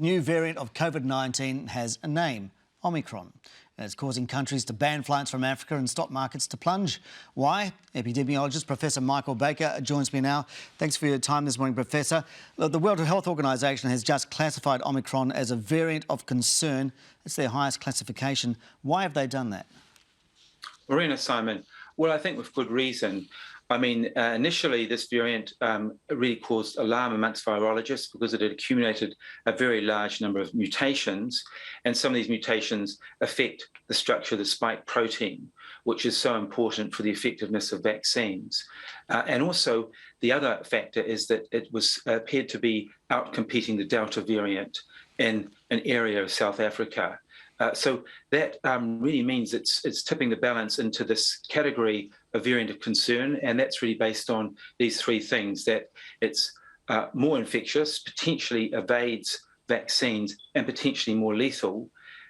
The new variant of COVID-19 has a name, Omicron, and it's causing countries to ban flights from Africa and stock markets to plunge. Why? Epidemiologist Professor Michael Baker joins me now. Thanks for your time this morning, Professor. Look, the World Health Organization has just classified Omicron as a variant of concern. It's their highest classification. Why have they done that? Marina, Simon, well, I think with good reason. I mean, initially, this variant really caused alarm amongst virologists because it had accumulated a very large number of mutations, and some of these mutations affect the structure of the spike protein, which is so important for the effectiveness of vaccines. And also, the other factor is that it appeared to be outcompeting the Delta variant in an area of South Africa. So that really means it's tipping the balance into this category of variant of concern, and that's really based on these three things: that it's more infectious, potentially evades vaccines, and potentially more lethal.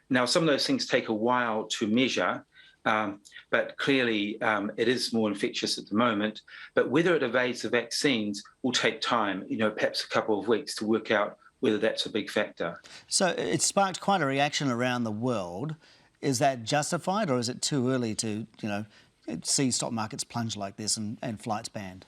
Now, some of those things take a while to measure, but clearly it is more infectious at the moment. But whether it evades the vaccines will take time, perhaps a couple of weeks to work out whether that's a big factor. So it sparked quite a reaction around the world. Is that justified, or is it too early to, see stock markets plunge like this and flights banned?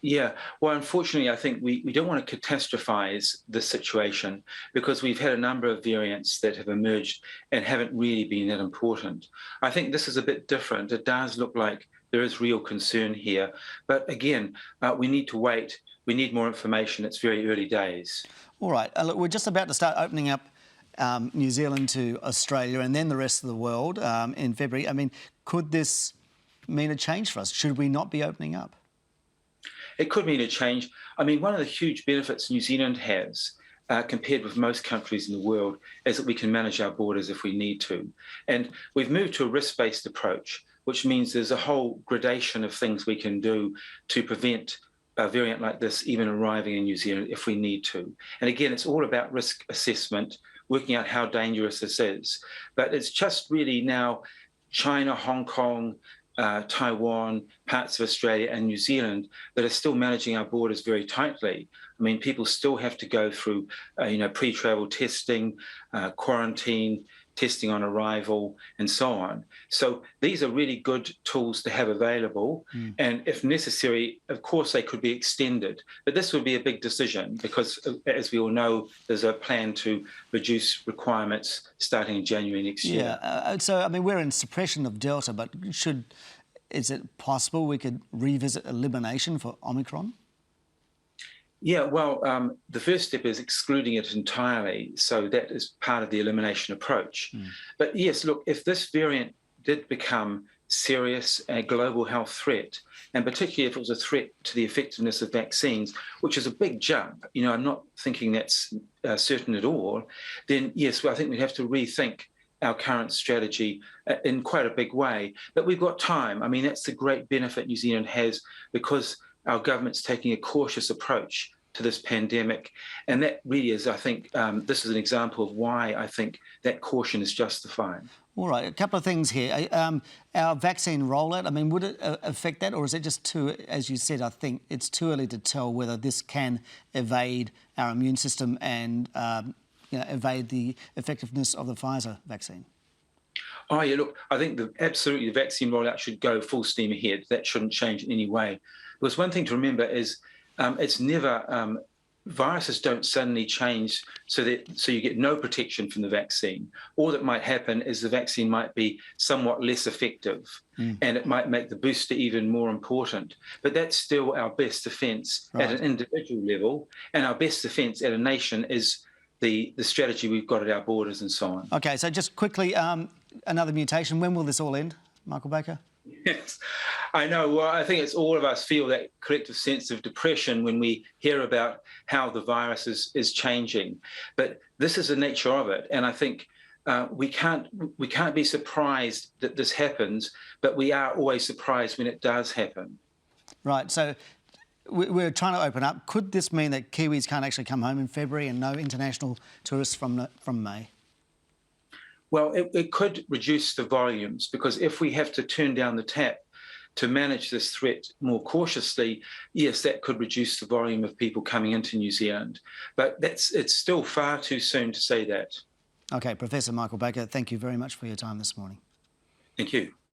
Yeah, well, unfortunately, I think we don't want to catastrophize the situation because we've had a number of variants that have emerged and haven't really been that important. I think this is a bit different. It does look like there is real concern here. But again, we need to wait. We need more information. It's very early days. All right. Look, we're just about to start opening up New Zealand to Australia and then the rest of the world in February. I mean, could this mean a change for us? Should we not be opening up? It could mean a change. I mean, one of the huge benefits New Zealand has compared with most countries in the world is that we can manage our borders if we need to. And we've moved to a risk-based approach, which means there's a whole gradation of things we can do to prevent a variant like this even arriving in New Zealand if we need to. And again, it's all about risk assessment, working out how dangerous this is. But it's just really now China, Hong Kong, Taiwan, parts of Australia and New Zealand that are still managing our borders very tightly. I mean, people still have to go through, pre-travel testing, quarantine, testing on arrival, and so on. So these are really good tools to have available. And if necessary, of course, they could be extended. But this would be a big decision because, as we all know, there's a plan to reduce requirements starting in January next year. Yeah, so, I mean, we're in suppression of Delta, but is it possible we could revisit elimination for Omicron? Yeah, well, the first step is excluding it entirely. So that is part of the elimination approach. But yes, look, if this variant did become serious a global health threat, and particularly if it was a threat to the effectiveness of vaccines, which is a big jump, I'm not thinking that's certain at all, then yes, well, I think we'd have to rethink our current strategy in quite a big way. But we've got time. I mean, that's the great benefit New Zealand has because our government's taking a cautious approach to this pandemic. And that really is, I think, this is an example of why I think that caution is justified. All right, a couple of things here. Our vaccine rollout, I mean, would it affect that, or is it just too, as you said, I think it's too early to tell whether this can evade our immune system and evade the effectiveness of the Pfizer vaccine? Oh, yeah, look, I think absolutely the vaccine rollout should go full steam ahead. That shouldn't change in any way. Because one thing to remember is it's never, viruses don't suddenly change so you get no protection from the vaccine. All that might happen is the vaccine might be somewhat less effective and it might make the booster even more important. But that's still our best defence at an individual level, and our best defence at a nation is the strategy we've got at our borders and so on. OK, so just quickly, another mutation. When will this all end, Michael Baker? Yes, I know. Well, I think it's all of us feel that collective sense of depression when we hear about how the virus is changing. But this is the nature of it. And I think we can't be surprised that this happens, but we are always surprised when it does happen. Right. So we're trying to open up. Could this mean that Kiwis can't actually come home in February and no international tourists from May? Well, it could reduce the volumes because if we have to turn down the tap, to manage this threat more cautiously, yes, that could reduce the volume of people coming into New Zealand. But it's still far too soon to say that. OK, Professor Michael Baker, thank you very much for your time this morning. Thank you.